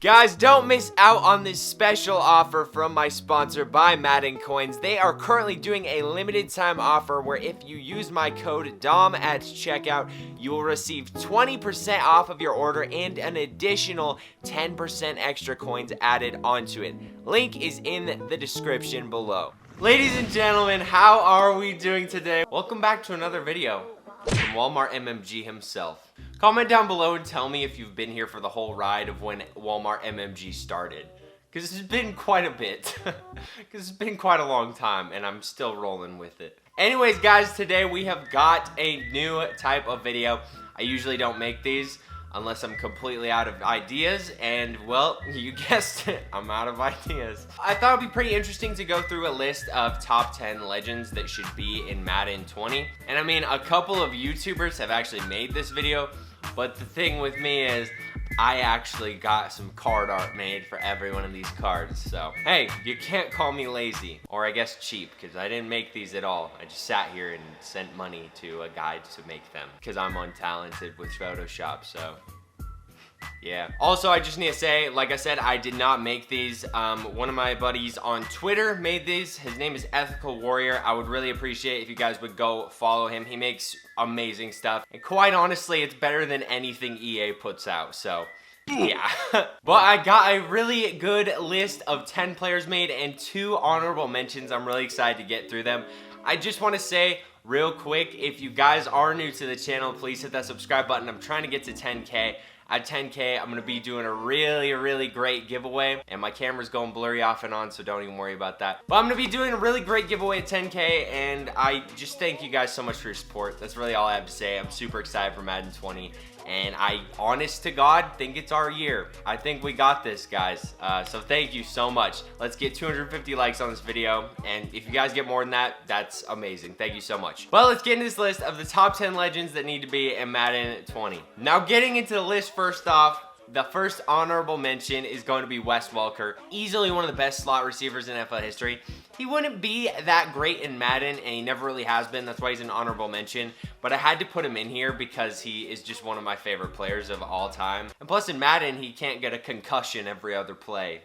Guys, don't miss out on this special offer from my sponsor, Buy Madden Coins. They are currently doing a limited time offer where if you use my code DOM at checkout, you will receive 20% off of your order and an additional 10% extra coins added onto it. Link is in the description below. Ladies and gentlemen, how are we doing today? Welcome back to another video from Walmart MMG himself. Comment down below and tell me if you've been here for the whole ride of when Walmart MMG started. Because it's been quite a bit. Because it's been quite a long time and I'm still rolling with it. Anyways guys, today we have got a new type of video. I usually don't make these unless I'm completely out of ideas, and well, you guessed it, I'm out of ideas. I thought it'd be pretty interesting to go through a list of top 10 legends that should be in Madden 20. And I mean, a couple of YouTubers have actually made this video, but the thing with me is, I actually got some card art made for every one of these cards, so hey, you can't call me lazy, or I guess cheap, because I didn't make these at all. I just sat here and sent money to a guy to make them, because I'm untalented with Photoshop, so yeah. Also, I just need to say, like I said, I did not make these. One of my buddies on Twitter made these. His name is Ethical Warrior. I would really appreciate if you guys would go follow him. He makes amazing stuff. And quite honestly, it's better than anything EA puts out, so yeah. But I got a really good list of 10 players made and 2 honorable mentions. I'm really excited to get through them. I just want to say real quick, if you guys are new to the channel, please hit that subscribe button. I'm trying to get to 10K. At 10K, I'm gonna be doing a really great giveaway, and my camera's going blurry off and on, so don't even worry about that. But I'm gonna be doing a really great giveaway at 10K, and I just thank you guys so much for your support. That's really all I have to say. I'm super excited for Madden 20, and I, honest to God, think it's our year. I think we got this, guys. So thank you so much. Let's get 250 likes on this video, and if you guys get more than that, that's amazing. Thank you so much. Well, let's get into this list of the top 10 legends that need to be in Madden 20. Now, getting into the list first off, the first honorable mention is going to be Wes Welker. Easily one of the best slot receivers in NFL history. He wouldn't be that great in Madden, and he never really has been. That's why he's an honorable mention. But I had to put him in here because he is just one of my favorite players of all time. And plus in Madden, he can't get a concussion every other play.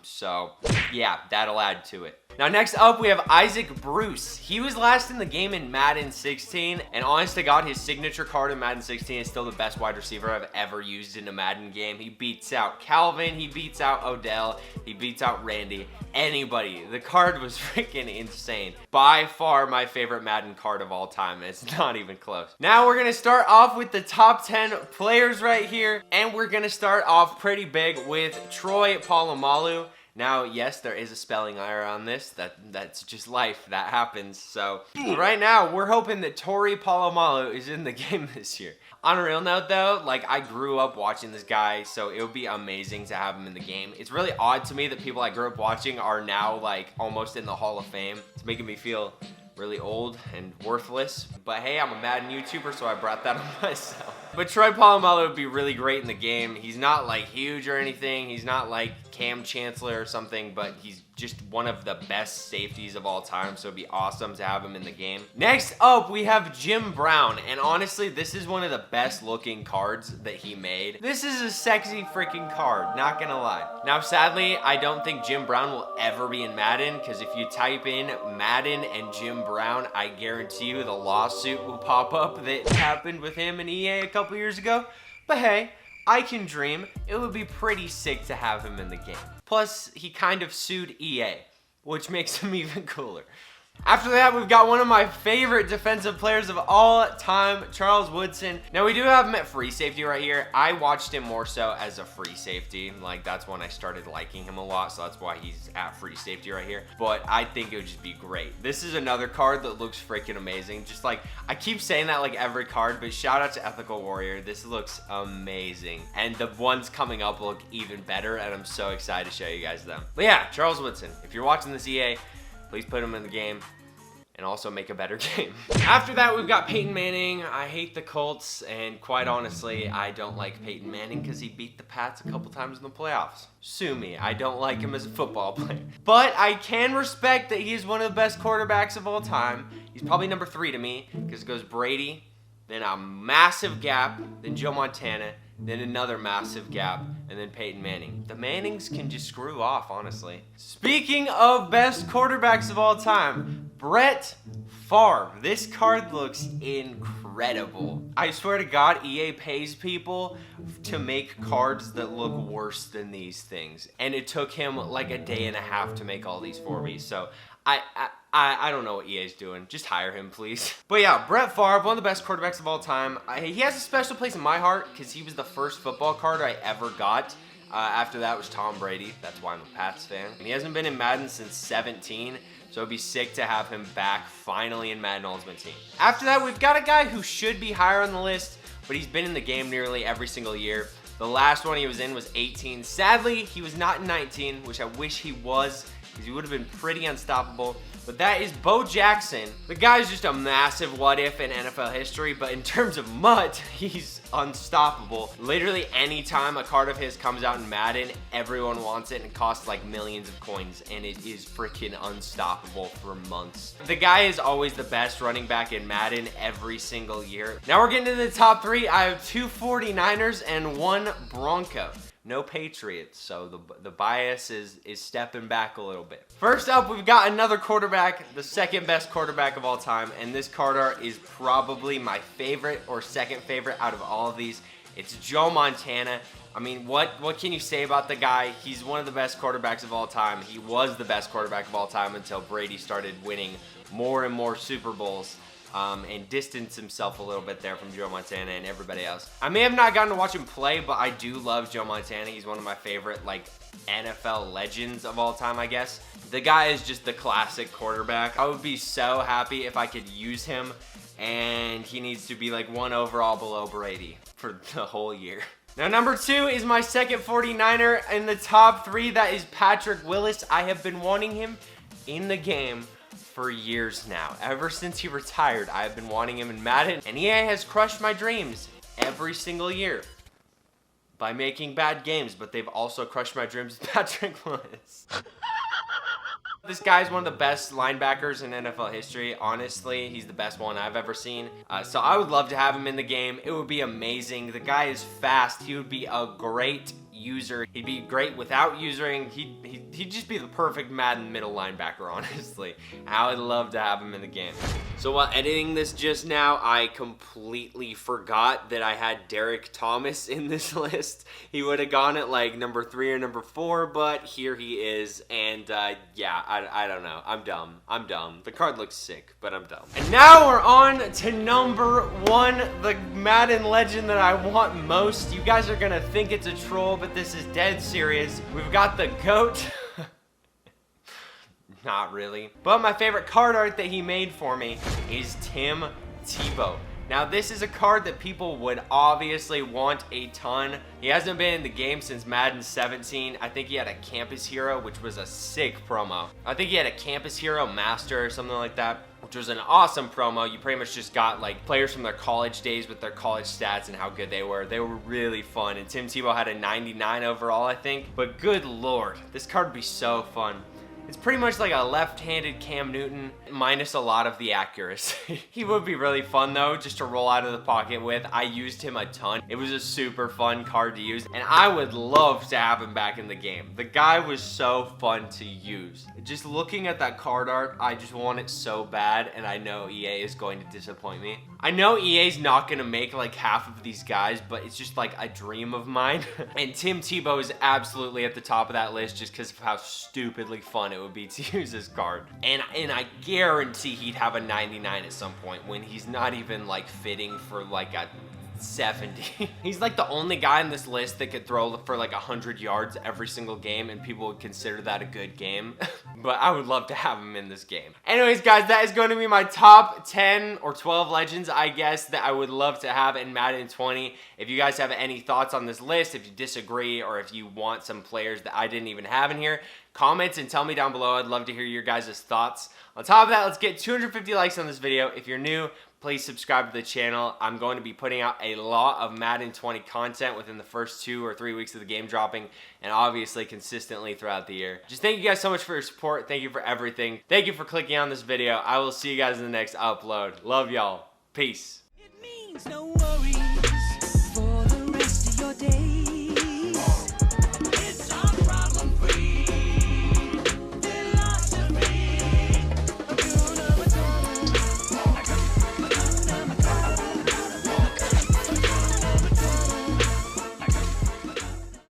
So yeah, that'll add to it. Now next up, we have Isaac Bruce. He was last in the game in Madden 16, and honest to God, his signature card in Madden 16 is still the best wide receiver I've ever used in a Madden game. He beats out Calvin, he beats out Odell, he beats out Randy, anybody. The card was freaking insane. By far my favorite Madden card of all time. It's not even close. Now we're gonna start off with the top 10 players right here, and we're gonna start off pretty big with Troy Polamalu. Now, yes, there is a spelling error on this. That's just life. That happens. So, right now, we're hoping that Tori Polamalu is in the game this year. On a real note, though, like, I grew up watching this guy, so it would be amazing to have him in the game. It's really odd to me that people I grew up watching are now, like, almost in the Hall of Fame. It's making me feel really old and worthless. But hey, I'm a Madden YouTuber, so I brought that on myself. But Troy Polamalu would be really great in the game. He's not like huge or anything. He's not like Cam Chancellor or something, but he's just one of the best safeties of all time, so it'd be awesome to have him in the game. Next up, we have Jim Brown, and honestly, this is one of the best looking cards that he made. This is a sexy freaking card, not gonna lie. Now, sadly, I don't think Jim Brown will ever be in Madden, because if you type in Madden and Jim Brown, I guarantee you the lawsuit will pop up that happened with him and EA a couple years ago. But hey, I can dream. It would be pretty sick to have him in the game. Plus, he kind of sued EA, which makes him even cooler. After that, we've got one of my favorite defensive players of all time, Charles Woodson. Now, we do have him at free safety right here. I watched him more so as a free safety. Like, that's when I started liking him a lot, so that's why he's at free safety right here. But I think it would just be great. This is another card that looks freaking amazing. Just like, I keep saying that like every card, but shout out to Ethical Warrior. This looks amazing. And the ones coming up look even better, and I'm so excited to show you guys them. But yeah, Charles Woodson, if you're watching this EA, please put him in the game and also make a better game. After that, we've got Peyton Manning. I hate the Colts, and quite honestly, I don't like Peyton Manning because he beat the Pats a couple times in the playoffs. Sue me, I don't like him as a football player. But I can respect that he is one of the best quarterbacks of all time. He's probably number 3 to me because it goes Brady, then a massive gap, then Joe Montana, then another massive gap, and then Peyton Manning. The Mannings can just screw off, honestly. Speaking of best quarterbacks of all time, Brett Favre. This card looks incredible. I swear to God, EA pays people to make cards that look worse than these things. And it took him like a day and a half to make all these for me. So I don't know what EA's doing. Just hire him, please. But yeah, Brett Favre, one of the best quarterbacks of all time. He has a special place in my heart because he was the first football card I ever got. After that was Tom Brady. That's why I'm a Pats fan. And he hasn't been in Madden since 17. So it'd be sick to have him back finally in Madden Ultimate Team. After that, we've got a guy who should be higher on the list, but he's been in the game nearly every single year. The last one he was in was 18. Sadly, he was not in 19, which I wish he was, because he would have been pretty unstoppable. But that is Bo Jackson. The guy's just a massive what if in NFL history, but in terms of MUT, he's unstoppable. Literally any time a card of his comes out in Madden, everyone wants it and it costs like millions of coins, and it is freaking unstoppable for months. The guy is always the best running back in Madden every single year. Now we're getting to the top three. I have 2 49ers and 1 Bronco. No Patriots, so the bias is stepping back a little bit. First up, we've got another quarterback, the second best quarterback of all time, and this card art is probably my favorite or second favorite out of all of these. It's Joe Montana. I mean, what can you say about the guy? He's one of the best quarterbacks of all time. He was the best quarterback of all time until Brady started winning more and more Super Bowls. And distance himself a little bit there from Joe Montana and everybody else. I may have not gotten to watch him play, but I do love Joe Montana. He's one of my favorite, like, NFL legends of all time, I guess. The guy is just the classic quarterback. I would be so happy if I could use him, and he needs to be, like, 1 overall below Brady for the whole year. Now, number 2 is my second 49er. In the top 3, that is Patrick Willis. I have been wanting him in the game for years now. Ever since he retired, I have been wanting him in Madden, and EA has crushed my dreams every single year by making bad games, but they've also crushed my dreams with Patrick Willis. This guy's one of the best linebackers in NFL history. Honestly, he's the best one I've ever seen. So I would love to have him in the game. It would be amazing. The guy is fast. He would be a great user. He'd be great without using. He'd just be the perfect Madden middle linebacker, honestly. I would love to have him in the game. So while editing this just now, I completely forgot that I had Derek Thomas in this list. He would have gone at like number 3 or number 4, but here he is. And yeah, I don't know. I'm dumb. The card looks sick, but I'm dumb. And now we're on to number 1, the Madden legend that I want most. You guys are gonna think it's a troll, but this is dead serious. We've got the GOAT. Not really. But my favorite card art that he made for me is Tim Tebow. Now, this is a card that people would obviously want a ton. He hasn't been in the game since Madden 17. I think he had a Campus Hero, which was a sick promo. I think he had a Campus Hero Master or something like that, which was an awesome promo. You pretty much just got like players from their college days with their college stats and how good they were. They were really fun. And Tim Tebow had a 99 overall, I think. But good lord, this card would be so fun. It's pretty much like a left-handed Cam Newton, minus a lot of the accuracy. He would be really fun though, just to roll out of the pocket with. I used him a ton. It was a super fun card to use, and I would love to have him back in the game. The guy was so fun to use. Just looking at that card art, I just want it so bad, and I know EA is going to disappoint me. I know EA's not gonna make like half of these guys, but it's just like a dream of mine. And Tim Tebow is absolutely at the top of that list just because of how stupidly fun it would be to use this card. And I guarantee he'd have a 99 at some point when he's not even like fitting for like a 70. He's like the only guy on this list that could throw for like 100 yards every single game, and people would consider that a good game. But I would love to have him in this game. Anyways, guys, that is going to be my top 10 or 12 legends, I guess, that I would love to have in Madden 20. If you guys have any thoughts on this list, if you disagree, or if you want some players that I didn't even have in here, comment and tell me down below. I'd love to hear your guys' thoughts. On top of that, let's get 250 likes on this video. If you're new, please subscribe to the channel. I'm going to be putting out a lot of Madden 20 content within the first 2 or 3 weeks of the game dropping, and obviously consistently throughout the year. Just thank you guys so much for your support. Thank you for everything. Thank you for clicking on this video. I will see you guys in the next upload. Love y'all. Peace. It means no